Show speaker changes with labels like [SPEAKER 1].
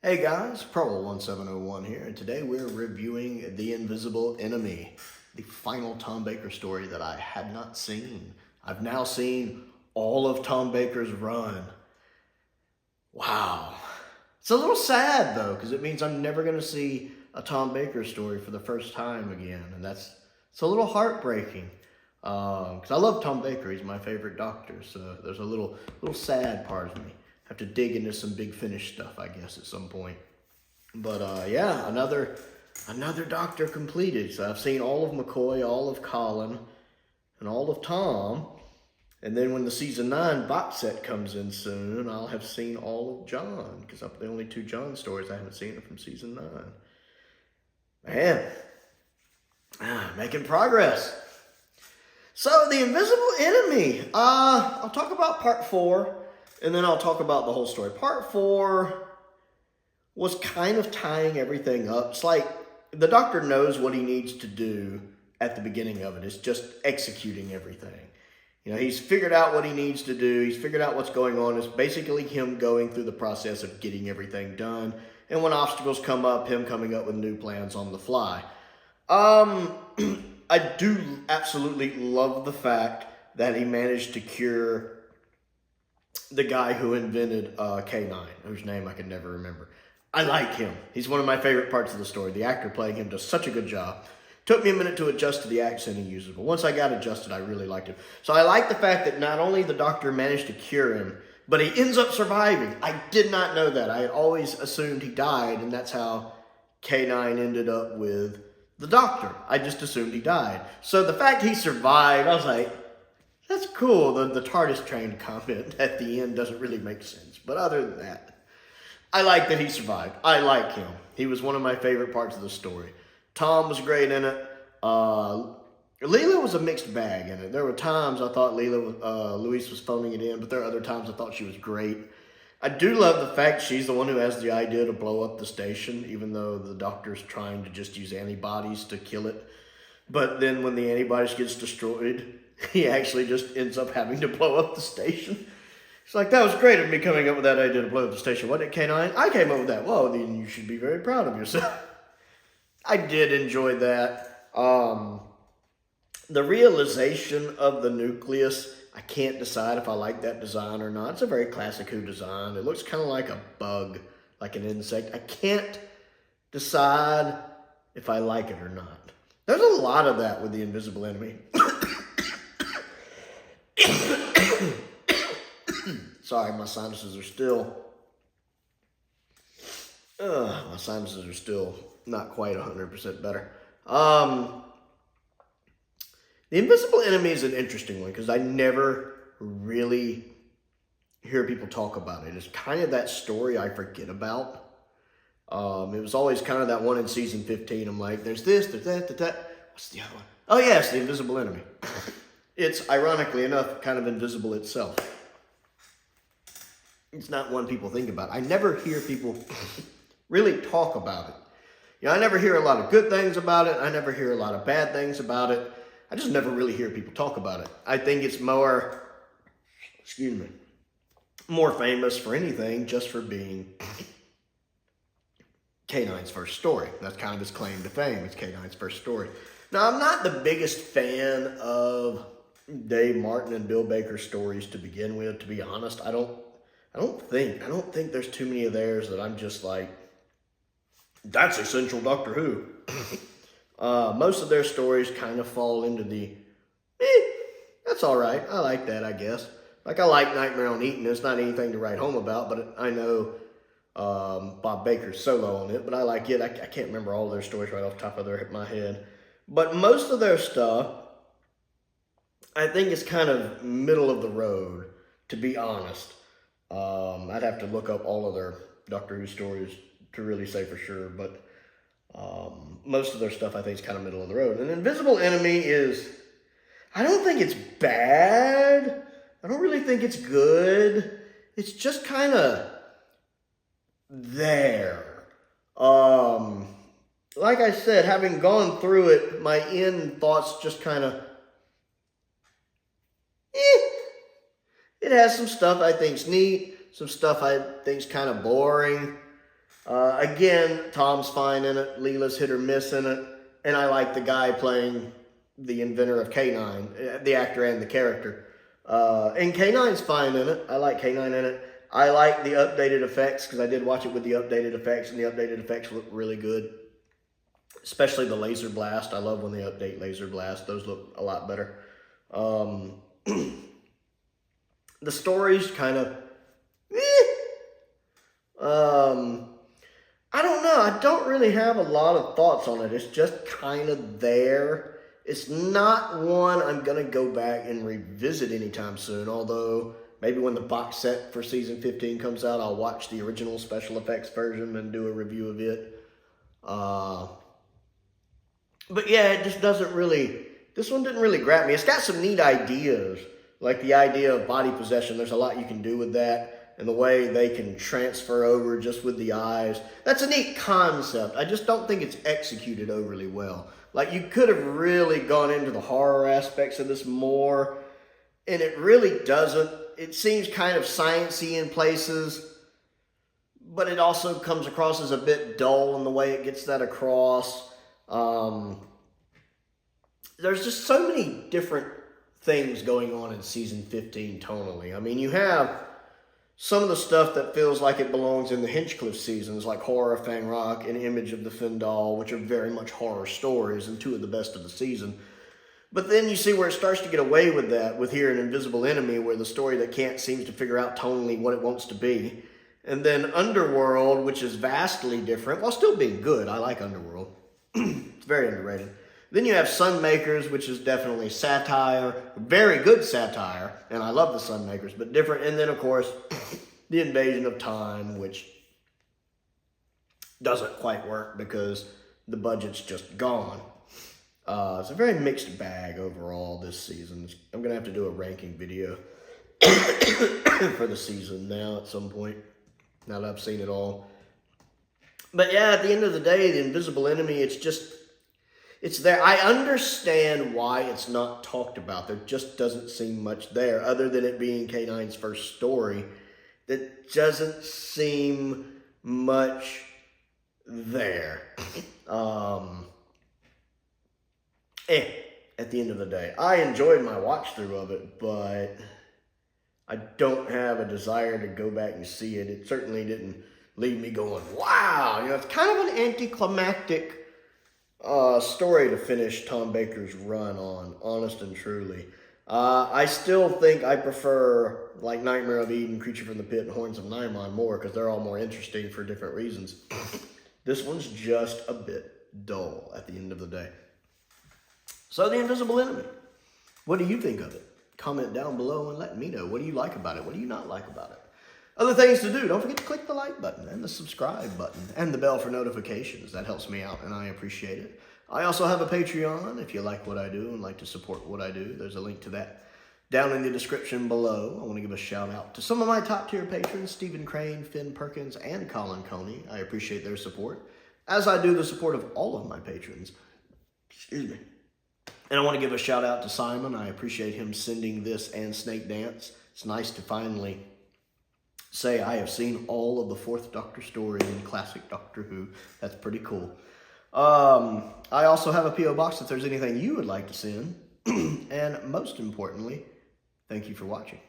[SPEAKER 1] Hey guys, Prowl 1701 here, and today we're reviewing The Invisible Enemy, the final Tom Baker story that I had not seen. I've now seen all of Tom Baker's run. Wow. It's a little sad though, because it means I'm never going to see a Tom Baker story for the first time again, and it's a little heartbreaking. Because I love Tom Baker, he's my favorite doctor, so there's a little sad part of me. Have to dig into some Big Finish stuff, I guess, at some point. But yeah, another doctor completed. So I've seen all of McCoy, all of Colin, and all of Tom. And then when the season 9 box set comes in soon, I'll have seen all of John, because the only 2 John stories I haven't seen are from season 9. Man, making progress. So The Invisible Enemy. I'll talk about part 4. And then I'll talk about the whole story. Part 4 was kind of tying everything up. It's like the doctor knows what he needs to do at the beginning of it. It's just executing everything. You know, he's figured out what he needs to do. He's figured out what's going on. It's basically him going through the process of getting everything done. And when obstacles come up, him coming up with new plans on the fly. I do absolutely love the fact that he managed to cure the guy who invented K9, whose name I can never remember. I like him. He's one of my favorite parts of the story. The actor playing him does such a good job. Took me a minute to adjust to the accent he uses, but once I got adjusted, I really liked him. So I like the fact that not only the doctor managed to cure him, but he ends up surviving. I did not know that. I had always assumed he died, and that's how K9 ended up with the doctor. I just assumed he died. So the fact he survived, I was like, that's cool. The TARDIS train comment at the end doesn't really make sense. But other than that, I like that he survived. I like him. He was one of my favorite parts of the story. Tom was great in it. Leela was a mixed bag in it. There were times I thought Louise was phoning it in, but there are other times I thought she was great. I do love the fact she's the one who has the idea to blow up the station, even though the doctor's trying to just use antibodies to kill it. But then when the antibodies gets destroyed, he actually just ends up having to blow up the station. It's like, that was great of me coming up with that idea to blow up the station. Wasn't it, K9? I came up with that. Well, then you should be very proud of yourself. I did enjoy that. The realization of the nucleus, I can't decide if I like that design or not. It's a very classic Who design. It looks kind of like a bug, like an insect. I can't decide if I like it or not. There's a lot of that with The Invisible Enemy. Sorry, my sinuses are still not quite 100% better. The Invisible Enemy is an interesting one because I never really hear people talk about it. It's kind of that story I forget about. It was always kind of that one in season 15. I'm like, there's this, there's that. What's the other one? Oh, yes, The Invisible Enemy. It's, ironically enough, kind of invisible itself. It's not one people think about. I never hear people really talk about it. You know, I never hear a lot of good things about it. I never hear a lot of bad things about it. I just never really hear people talk about it. I think it's more, more famous for anything just for being K9's first story. That's kind of his claim to fame. It's K9's first story. Now, I'm not the biggest fan of Dave Martin and Bill Baker's stories to begin with, to be honest. I don't think there's too many of theirs that I'm just like, that's essential Doctor Who. Most of their stories kind of fall into the, that's all right. I like that, I guess. Like, I like Nightmare on Eaton. It's not anything to write home about, but I know Bob Baker's solo on it, but I like it. I can't remember all their stories right off the top of my head. But most of their stuff, I think is kind of middle of the road, to be honest. I'd have to look up all of their Doctor Who stories to really say for sure, but most of their stuff I think is kind of middle of the road. And Invisible Enemy is, I don't think it's bad. I don't really think it's good. It's just kind of there. Like I said, having gone through it, my end thoughts just kind of, it has some stuff I think's neat, some stuff I think's kind of boring. Again, Tom's fine in it. Leela's hit or miss in it. And I like the guy playing the inventor of K9, the actor and the character. And K9's fine in it. I like K9 in it. I like the updated effects because I did watch it with the updated effects, and the updated effects look really good. Especially the laser blast. I love when they update laser blast. Those look a lot better. The story's kind of... I don't know. I don't really have a lot of thoughts on it. It's just kind of there. It's not one I'm going to go back and revisit anytime soon, although maybe when the box set for season 15 comes out, I'll watch the original special effects version and do a review of it. But yeah, it just doesn't really, this one didn't really grab me. It's got some neat ideas, like the idea of body possession. There's a lot you can do with that. And the way they can transfer over just with the eyes. That's a neat concept. I just don't think it's executed overly well. Like, you could have really gone into the horror aspects of this more, and it really doesn't. It seems kind of sciencey in places, but it also comes across as a bit dull in the way it gets that across. There's just so many different things going on in season 15 tonally. I mean, you have some of the stuff that feels like it belongs in the Hinchcliffe seasons, like Horror of Fang Rock and Image of the Findal, which are very much horror stories and two of the best of the season. But then you see where it starts to get away with that, with here an Invisible Enemy, where the story that can't seems to figure out tonally what it wants to be. And then Underworld, which is vastly different, while still being good. I like Underworld. It's very underrated. Then you have Sunmakers, which is definitely satire, very good satire, and I love the Sunmakers, but different. And then, of course, the Invasion of Time, which doesn't quite work because the budget's just gone. It's a very mixed bag overall this season. I'm going to have to do a ranking video for the season now at some point, now that I've seen it all. But yeah, at the end of the day, the Invisible Enemy, it's there. I understand why it's not talked about. There just doesn't seem much there, other than it being K9's first story. There doesn't seem much there. At the end of the day. I enjoyed my watch through of it, but I don't have a desire to go back and see it. It certainly didn't leave me going, wow. You know, it's kind of an anticlimactic story to finish Tom Baker's run on, honest and truly. I still think I prefer, like, Nightmare of Eden, Creature from the Pit, and Horns of Nimon more, because they're all more interesting for different reasons. This one's just a bit dull at the end of the day. So, The Invisible Enemy. What do you think of it? Comment down below and let me know. What do you like about it? What do you not like about it? Other things to do. Don't forget to click the like button and the subscribe button and the bell for notifications. That helps me out and I appreciate it. I also have a Patreon if you like what I do and like to support what I do. There's a link to that down in the description below. I want to give a shout out to some of my top tier patrons, Stephen Crane, Finn Perkins, and Colin Coney. I appreciate their support, as I do the support of all of my patrons. Excuse me. And I want to give a shout out to Simon. I appreciate him sending this and Snake Dance. It's nice to finally say I have seen all of the Fourth Doctor stories in classic Doctor Who. That's pretty cool. I also have a P.O. box if there's anything you would like to send. And most importantly, thank you for watching.